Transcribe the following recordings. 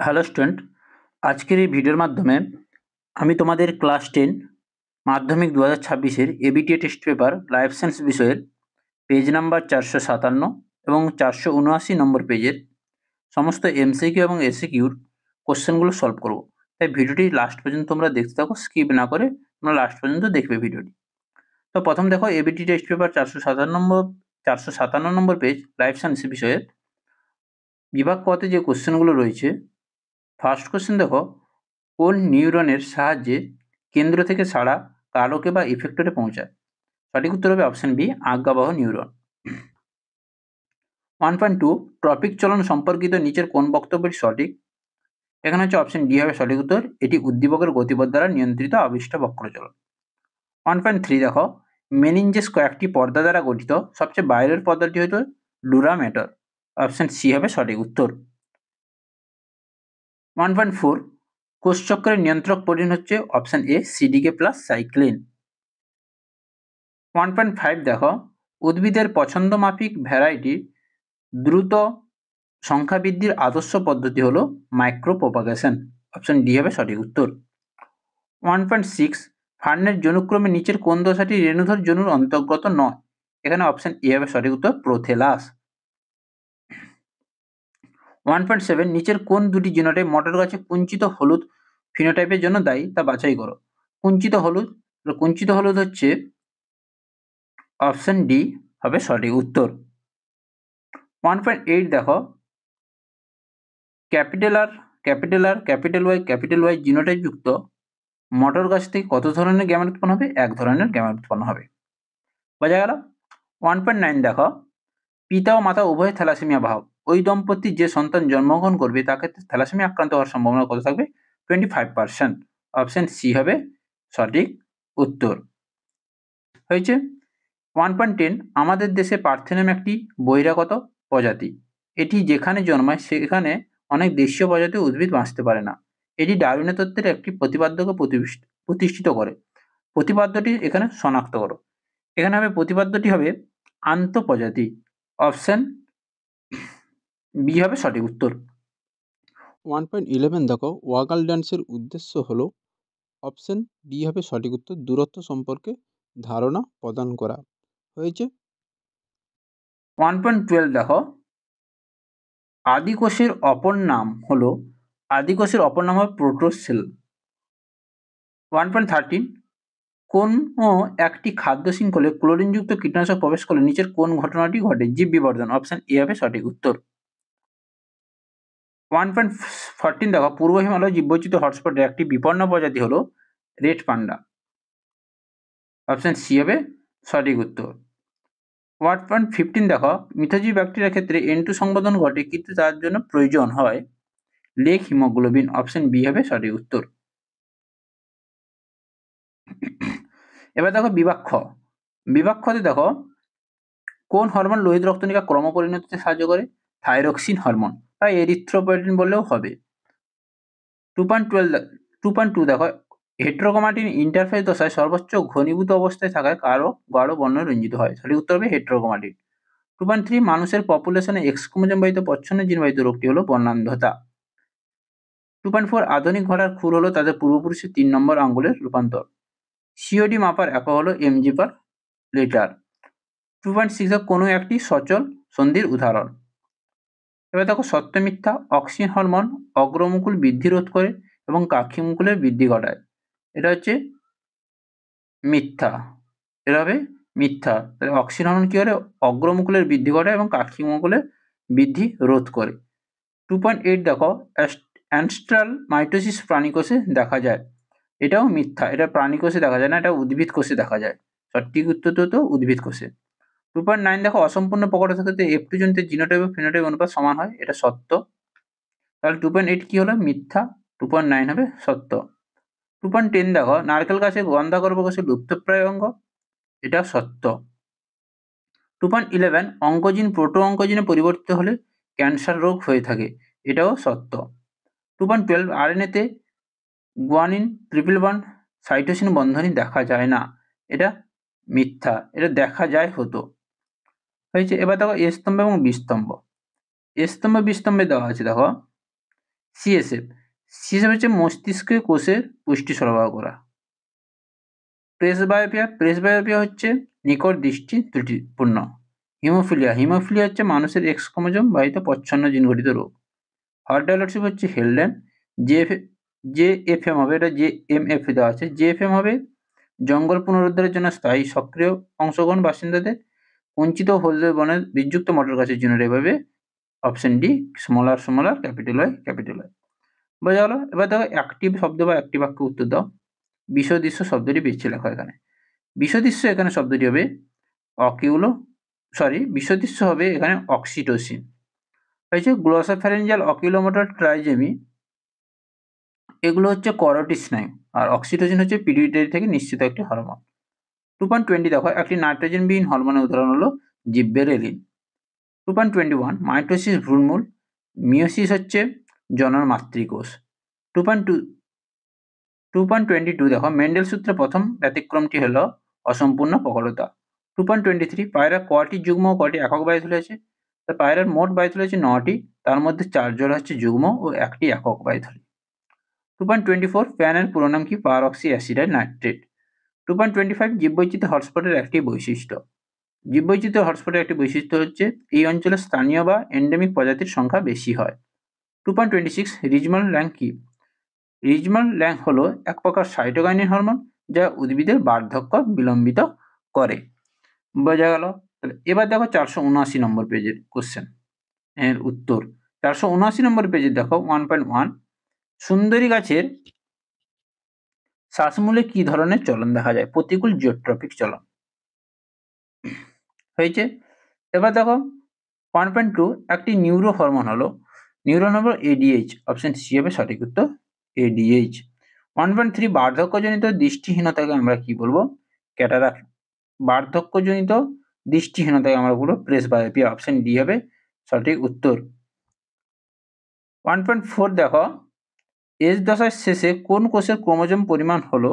Hello student, আজকের এই ভিডিওর মাধ্যমে আমি তোমাদের ক্লাস 10 মাধ্যমিক 2026-এর ABTA test paper life science বিষয়ের পেজ নাম্বার 457 এবং 479 নম্বর পেজের সমস্ত এমসিকিউ এবং এসিকিউর কোশ্চেনগুলো সলভ করব। তাই ভিডিওটি লাস্ট পর্যন্ত তোমরা দেখতে থাকো, স্কিপ না করে তোমরা লাস্ট পর্যন্ত দেখবে ভিডিওটি। তো প্রথম দেখো এবিটি টেস্ট পেপার 457 নম্বর পেজ লাইফ সায়েন্স বিষয়ের বিভাগ কতে যে কোশ্চেনগুলো রয়েছে। ফার্স্ট কোশ্চেন দেখো, কোন নিউরনের সাহায্যে কেন্দ্র থেকে সাড়া কালকে বা ইফেক্টরে পৌঁছায়? সঠিক উত্তর হবে অপশন বি, আজ্ঞাবহ নিউরন। 1.2 ট্রপিক চলন সম্পর্কিত নিচের কোন বক্তব্যটি সঠিক? এখানে হচ্ছে অপশন ডি হবে সঠিক উত্তর, এটি উদ্দীপকের গতিপথ দ্বারা নিয়ন্ত্রিত আবিষ্ট বক্রচলন। 1.3 দেখো, মেনিনজেস কয়েকটি পর্দা দ্বারা গঠিত, সবচেয়ে বাইরের পর্দাটি হয়তো ডুরা ম্যাটার। অপশন সি হবে সঠিক উত্তর। 1.4 কোষচক্রের নিয়ন্ত্রক প্রোটিন হচ্ছে অপশন এ, সিডিকে প্লাস সাইক্লিন। 1.5 দেখো, উদ্ভিদের পছন্দ মাফিক ভ্যারাইটি দ্রুত সংখ্যা বৃদ্ধির আদর্শ পদ্ধতি হলো মাইক্রো প্রপাগেশন। অপশন ডি হবে সঠিক উত্তর। 1.6 ফার্নের জনুক্রমে নিচের কোন দশাটি রেণুধর জনুর অন্তর্গত নয়? এখানে অপশন এ হবে সঠিক উত্তর, প্রোথেলাস। 1.7 নিচের কোন দুটি জিনোটাইপ মটর গাছে কুঞ্চিত হলুদ ফিনোটাইপের জন্য দায়ী তা বাছাই করো। কুঞ্চিত হলুদ হচ্ছে অপশন ডি হবে সঠিক উত্তর। 1.8 দেখো, ক্যাপিটাল ওয়াই জিনোটাইপ যুক্ত মটর গাছ থেকে কত ধরনের গ্যামেট উৎপন্ন হবে? এক ধরনের গ্যামেট উৎপন্ন হবে। বোঝা গেল। 1.9 দেখো, পিতা ও মাতা উভয় থ্যালাসেমিয়া বাহক, ওই দম্পতির যে সন্তান জন্মগ্রহণ করবে তাকে থ্যালাসেমিয়া আক্রান্ত হওয়ার সম্ভাবনা কত থাকবে? 25%। অপশন সি হবে সঠিক উত্তর। হয়েছে। 1.10 আমাদের দেশে পার্থেনিয়াম একটি বহিরাগত প্রজাতি, এটি যেখানে জন্মায় সেখানে অনেক দেশীয় প্রজাতির উদ্ভিদ বাঁচতে পারে না। এটি ডারউইনের তত্ত্বের একটি প্রতিপাদ্যকে প্রতিষ্ঠিত করে। প্রতিপাদ্যটি এখানে শনাক্ত করো। এখানে হবে প্রতিপাদ্যটি হবে আন্তঃপ্রজাতি। অপশন বি হবে সঠিক উত্তর। 1.11 দেখো, ওয়াগাল ড্যান্সের উদ্দেশ্য হলো অপশন ডি হবে সঠিক উত্তর, দূরত্ব সম্পর্কে ধারণা প্রদান করা। হয়েছে। 1.12 দেখো, আদিকোষের অপর নাম হলো প্রোটোসেল। 1.13 কোনো একটি খাদ্য শৃঙ্খলে ক্লোরিনযুক্ত কীটনাশক প্রবেশ করলে নিচের কোন ঘটনাটি ঘটে? জীব বিবর্ধন। অপশন এ হবে সঠিক উত্তর। 1.14 দেখো, পূর্ব হিমালয় জীববৈচিত্র্য হটস্পটের একটি বিপন্ন প্রজাতি হলো রেড পান্ডা। অপশন সি হবে সঠিক উত্তর। 1.15 দেখো, মিথজীবী ব্যাকটেরিয়ার ক্ষেত্রে N2 সংবধন ঘটে কিন্তু তার জন্য প্রয়োজন হয় লেক হিমোগ্লোবিন। অপশন বি হবে সঠিক উত্তর। এবার দেখো বিভাগ খতে দেখো, কোন হরমোন লোহিত রক্তনিকা ক্রমপরিণতিতে সাহায্য করে? থাইরক্সিন হরমোন বা এরিথ্রোপয়েটিন বললেও হবে। 2.2 দেখো, হেট্রোক্রোমাটিন ইন্টারফেস দশায় সর্বোচ্চ ঘনীভূত অবস্থায় থাকায় কারো গাঢ় বর্ণ রঞ্জিত হয়। সঠিক উত্তর হবে হেট্রোক্রোমাটিন। 2.3 মানুষের পপুলেশনে এক্স ক্রোমোজোম বাহিত প্রচ্ছন্ন জিনবাহিত রোগটি হলো বর্ণান্ধতা। 2.4 আধুনিক ঘোড়ার খুর হলো তাদের পূর্বপুরুষের 3 নম্বর আঙ্গুলের রূপান্তর। সিওডি মাপার একক হলো এমজি পার লিটার। 2.6 কোনো একটি সচল সন্ধির উদাহরণ। এবার দেখো সত্য মিথ্যা, অক্সিন হরমোন অগ্রমুকুল বৃদ্ধি রোধ করে এবং কাক্ষিমুকুলের বৃদ্ধি ঘটায়। এটা হচ্ছে মিথ্যা। এটা হবে মিথ্যা। তাহলে অক্সিন হরমোন কি করে? অগ্রমুকুলের বৃদ্ধি ঘটায় এবং কাক্ষিমুকুলের বৃদ্ধি রোধ করে। 2.8 দেখো, অ্যানস্ট্রাল মাইটোসিস প্রাণীকোষে দেখা যায়। এটাও মিথ্যা, এটা প্রাণীকোষে দেখা যায় না, এটা উদ্ভিদ কোষে দেখা যায়। সঠিক উত্তর তো উদ্ভিদ কোষে। 2.9 দেখো, অসম্পূর্ণ প্রকটতার ক্ষেত্রে F2 জনিত জিনোটাইপ ও ফিনোটাইপ অনুপাত সমান হয়। এটা সত্য। তাহলে 2.8 কি হলো? মিথ্যা। 2.9 হবে সত্য। 2.10 দেখো, নারকেল গাছে গন্ধাগর্ভ কোষের লুপ্তপ্রায় অঙ্গ। এটা সত্য। 2.11 অঙ্কোজিন প্রোটো অঙ্কোজিনে পরিবর্তিত হলে ক্যান্সার রোগ হয়ে থাকে। এটাও সত্য। 2.12 আরএনএতে গুয়ানিন ট্রিপল বন্ড সাইটোসিন বন্ধনী দেখা যায় না। এটা মিথ্যা, এটা দেখা যায় হতো। হয়েছে। এবার দেখো এ স্তম্ভ এবং বি স্তম্ভ। এ স্তম্ভ বি স্তম্ভে দেওয়া আছে দেখো, সিএসএফ হচ্ছে মস্তিষ্কে কোষের পুষ্টি সরবরাহ করা। প্রেসবায়োপিয়া হচ্ছে নিকট দৃষ্টি ত্রুটিপূর্ণ। হিমোফিলিয়া হচ্ছে মানুষের এক্স ক্রোমোজোম বাহিত প্রচ্ছন্ন জিনঘটিত রোগ। হার্ট ডায়ালাইসিস হচ্ছে হেলডেন। জেএফএম হবে, এটা জেএমএফ দেওয়া আছে। জেএফএম হবে জঙ্গল পুনরুদ্ধারের জন্য স্থায়ী সক্রিয় অংশগ্রহণ বাসিন্দাদের। বঞ্চিত হলদে বনের বীজযুক্ত মটর গাছের জন্য এভাবে option D smaller capital Y. বোঝা গেল? এবার দেখো অ্যাক্টিভ শব্দ বা একটি বাক্য উত্তর দাও। বিষদৃশ্য শব্দটি বেছে লেখো এখানে। বিষদৃশ্য এখানে শব্দটি হবে বিষদৃশ্য হবে এখানে অক্সিটোসিন। হয়েছে গ্লোসোফ্যারিঞ্জিয়াল অকিলোমোটর ট্রাইজেমি, এগুলো হচ্ছে করোটিড স্নায়ু, আর অক্সিটোসিন হচ্ছে পিটুইটারি থেকে নিঃসৃত একটি হরমোন। 2.20 দেখো একটি নাইট্রোজেনবিহীন হরমোনের উদাহরণ হলো জিব্বেরেলিন। 2.21 মাইটোসিস ভ্রূণমূল, মিওসিস হচ্ছে জনন মাতৃকোষ। 2.22 দেখো মেন্ডেল সূত্রে প্রথম ব্যতিক্রমটি হলো অসম্পূর্ণ প্রখরতা। 2.23 পায়রা কটি যুগ্ম ও কটি একক বায়ুথলি আছে? পায়রার মোট বায়ুথলি আছে 9টি, তার মধ্যে 4 জোড়া হচ্ছে যুগ্ম ও 1টি একক বায়ুথলি। 2.24 প্যানের পুরো নাম কি? পারঅক্সি অ্যাসিডাইল নাইট্রেট। 2.25 জীববৈচিত্র্য হটস্পটের একটি বৈশিষ্ট্য। জীববৈচিত্র্য হটস্পটের একটি বৈশিষ্ট্য হচ্ছে এই অঞ্চলে স্থানীয় বা এন্ডেমিক প্রজাতির সংখ্যা বেশি হয়। 2.26 রিজমাল ল্যাং কি? রিজমাল ল্যাং হলো এক প্রকার সাইটোকাইনিন হরমোন যা উদ্ভিদের বার্ধক্য বিলম্বিত করে। বোঝা গেল? এবার দেখো 479 নম্বর পেজের কোশ্চেন এর উত্তর। 479 নম্বর পেজে দেখো 1.1 সুন্দরী গাছের শ্বাসমূলে কি ধরনের চলন দেখা যায়? প্রতিকূল জিওট্রপিক চলন। হয়েছে? এবার দেখো 1.2 একটি নিউরো হরমোন হলো এডিএইচ। অপশন সি হবে সঠিক উত্তর, এডিএইচ। 1.3 বার্ধক্যজনিত দৃষ্টিহীনতাকে আমরা কি বলবো? ক্যাটারাক্ট। বার্ধক্যজনিত দৃষ্টিহীনতাকে আমরা বলবো প্রেসবায়োপিয়া। অপশন ডি হবে সঠিক উত্তর। 1.4 দেখো এজ দশার শেষে কোন কোষের ক্রোমোজোম পরিমাণ হলো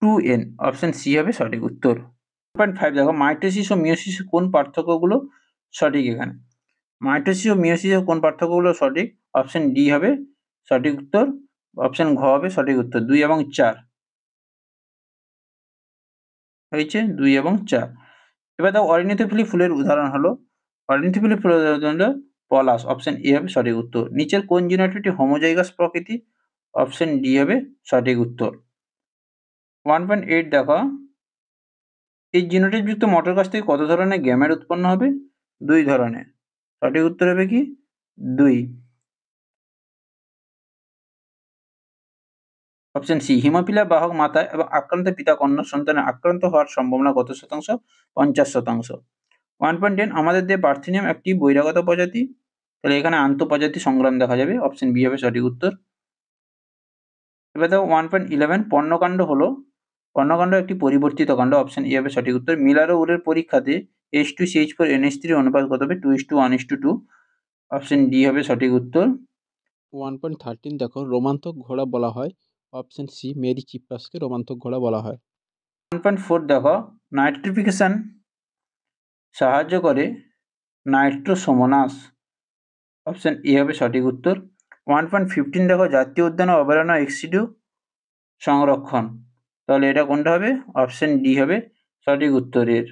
2n। অপশন সি হবে সঠিক উত্তর। 1.5 দেখো মাইটোসিস ও মিওসিসের কোন পার্থক্যগুলো সঠিক? এখানে মাইটোসিস ও মিওসিসের কোন পার্থক্যগুলো সঠিক? অপশন ডি হবে সঠিক উত্তর। অপশন ঘ হবে সঠিক উত্তর, 2 এবং 4। হয়েছে 2 এবং 4। এবার দেখো অরিনিথোফিলি ফুলের উদাহরণ হলো পলাশ। অপশন এ হবে সঠিক উত্তর। নিচের কোন জিনোটাইপটি হোমোজাইগাস প্রকৃতি? অপশন ডি হবে সঠিক উত্তর। 1.8 দেখো এই জিনোটাইপ যুক্ত মটর গাছ থেকে কত ধরনের গ্যামেট উৎপন্ন হবে? 2 ধরনের। সঠিক উত্তর হবে কি? 2। অপশন সি হিমোফিলিয়া বাহক মাতা এবং আক্রান্ত পিতা কন্যা সন্তানের আক্রান্ত হওয়ার সম্ভাবনা কত শতাংশ? 50%। 1.10 আমাদের দেহে পার্থেনিয়াম একটি বহিরাগত প্রজাতি, তাহলে এখানে আন্তঃপ্রজাতি সংগ্রাম দেখা যাবে। অপশন বি হবে সঠিক উত্তর। এবার দেখো 1.11 পর্ণকাণ্ড একটি পরিবর্তিত কাণ্ড। অপশন এ হবে সঠিক উত্তর। মিলার ও উরের পরীক্ষাতে H2CH4 NH3 অনুপাত কত হবে? 2:1:2। অপশন ডি হবে সঠিক উত্তর। 1.13 দেখো রোমান্থক ঘোড়া বলা হয়। অপশন সি মেরি চিপ্রাসকে রোমান্থক ঘোড়া বলা হয়। 1.4 দেখো নাইট্রিফিকেশন সাহায্য করে নাইট্রোসোমোনাস। অপশন এ হবে সঠিক উত্তর। 1.15 দেখো জাতীয় উদ্যান ও অভয়ারণ্য এক্সিডিউ সংরক্ষণ, তাহলে এটা কোনটা হবে? অপশন ডি হবে সঠিক উত্তরের।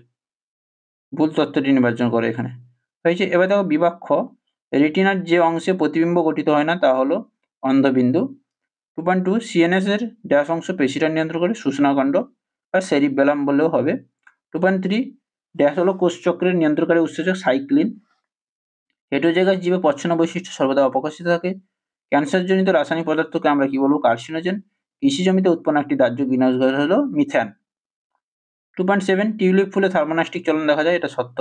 ভুল তথ্যটি নির্বাচন করে এখানে। হয়েছে? এবার দেখো বিবাক্ষ রেটিনার যে অংশে প্রতিবিম্ব গঠিত হয় না তা হলো অন্ধবিন্দু। 2.2 সিএনএস এর ড্যাশ অংশ পেশিটা নিয়ন্ত্রণ করে? সূচনাকাণ্ড বা সেরিবেলাম বললেও হবে। 2.3 ড্যাশ হলো কোষচক্রের নিয়ন্ত্রণকারী উৎসেচক সাইক্লিন। হেটেরোজাইগাস জীবে প্রচ্ছন্ন বৈশিষ্ট্য সর্বদা অপ্রকাশিত থাকে। ক্যান্সারজনিত রাসায়নিক পদার্থকে আমরা কি বলবো? কার্সিনোজেন। কৃষি জমিতে উৎপন্ন একটি দাহ্য গ্রিনহাউস গ্যাস হলো মিথেন। 2.7 টিউলিপ ফুলে থার্মোনাস্টিক চলন দেখা যায়, এটা সত্য।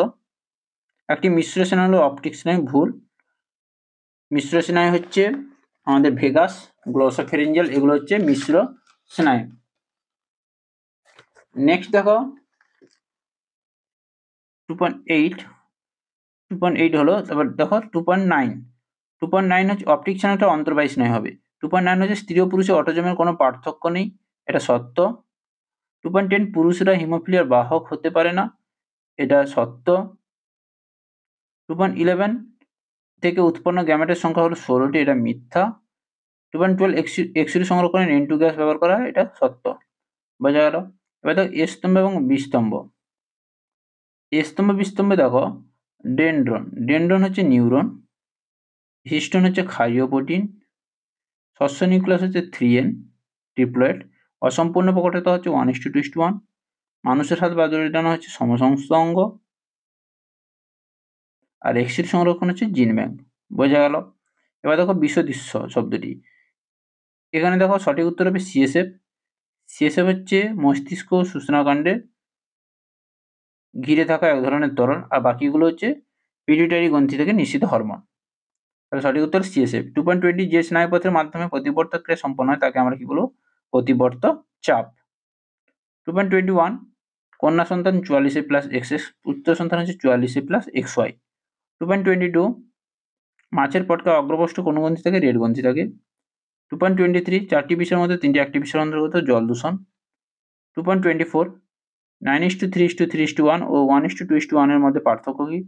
একটি মিশ্র স্নায়ু হলো অপটিক স্নায়ু, ভুল। মিশ্র স্নায়ু হচ্ছে আমাদের ভেগাস, গ্লোসোফেরিঞ্জিয়াল, এগুলো হচ্ছে মিশ্র স্নায়ু। নেক্সট দেখো 2.8 হলো, তারপর দেখো 2.9 হচ্ছে অপটিক স্নায়ুটা অন্তর্বাহী স্নায়ু হবে। 2.9 হচ্ছে স্ত্রী ও পুরুষের অটোজমের কোনো পার্থক্য নেই, এটা সত্য। 2.10 পুরুষরা হিমোফিলিয়ার বাহক হতে পারে না, এটা সত্য। 2.11 থেকে উৎপন্ন গ্যামেটের সংখ্যা হলো 16টি, এটা মিথ্যা। 2.12 এক্সুরি সংরক্ষণে N2 গ্যাস ব্যবহার করা হয়, এটা সত্য। বোঝা গেল। এবার দেখো এ স্তম্ভ এবং বি স্তম্ভ। এ স্তম্ভ বি স্তম্ভে দেখো ডেনড্রন হচ্ছে নিউরন, হিস্টোন হচ্ছে ক্ষারীয় প্রোটিন, শস্য নিউক্লিয়াস হচ্ছে 3N ট্রিপ্লয়েড, অসম্পূর্ণ প্রকটতা হচ্ছে 1:2:1, মানুষের হাত বা দড়িটানা হচ্ছে সমসংস্থ অঙ্গ, আর এক্সিড সংরক্ষণ হচ্ছে জিন ব্যাংক। বোঝা গেল। এবার দেখো বিষদৃশ্য শব্দটি। এখানে দেখো সঠিক উত্তর হবে সিএসএফ। সিএসএফ হচ্ছে মস্তিষ্ক সূচনাকাণ্ডের ঘিরে থাকা এক ধরনের তরল, আর বাকিগুলো হচ্ছে পিটুইটারি গ্রন্থি থেকে নিঃসৃত হরমোন। তাহলে সঠিক উত্তর সিএসএফ। 2.20 যে স্নায়ুপথের মাধ্যমে প্রতিবর্ত ক্রিয়া সম্পন্ন হয় তাকে আমরা কি বলবো? প্রতিবর্ত চাপ। 2.21 কন্যা সন্তান 44+XX, পুত্র সন্তান হচ্ছে 44+XY। 2.22 মাছের পটকা অগ্রপৃষ্ঠ কোন গ্রন্থি থাকে? রেড গ্রন্থি থাকে। 2.23 চারটি বিষয়ের মধ্যে তিনটি একটি বিষয়ের অন্তর্গত, জল দূষণ। 2.24 9:3:3:1 ও 1:2:1 এর মধ্যে পার্থক্য কি?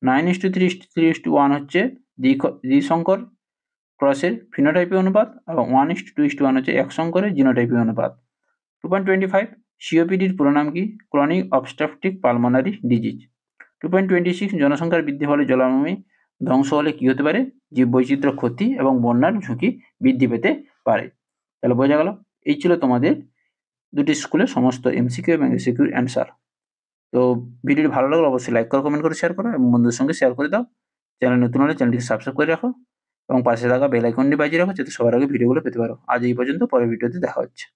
9:3:3:1 হচ্ছে দ্বিসংকর ক্রসের ফিনোটাইপীয় অনুপাত, এবং 1:2:1 হচ্ছে এক সংকরের জিনোটাইপীয় অনুপাত। 2.25 সিওপিডির পুরো নাম কি? Chronic obstructive pulmonary disease. 2.26 জনসংখ্যার বৃদ্ধির ফলে জলাভূমি ধ্বংস হলে কি হতে পারে? জীববৈচিত্র্য ক্ষতি এবং বন্যার ঝুঁকি বৃদ্ধি পেতে পারে। তাহলে বোঝা গেল। এই ছিল তোমাদের দুটি স্কুলের সমস্ত এমসিকিউ এবং এসিকিউর অ্যান্সার। তো ভিডিওটি ভালো লাগলে অবশ্যই লাইক করো, কমেন্ট করে শেয়ার করো, এবং বন্ধুদের সঙ্গে শেয়ার করে দাও। চ্যানেল নতুন হলে চ্যানেলটিকে সাবস্ক্রাইব করে রাখো, এবং পাশে থাকা বেল আইকনটি বাজিয়ে রাখো যাতে সবার আগে ভিডিওগুলো পেতে পারো। আজ এই পর্যন্ত, পরের ভিডিওতে দেখা হচ্ছে।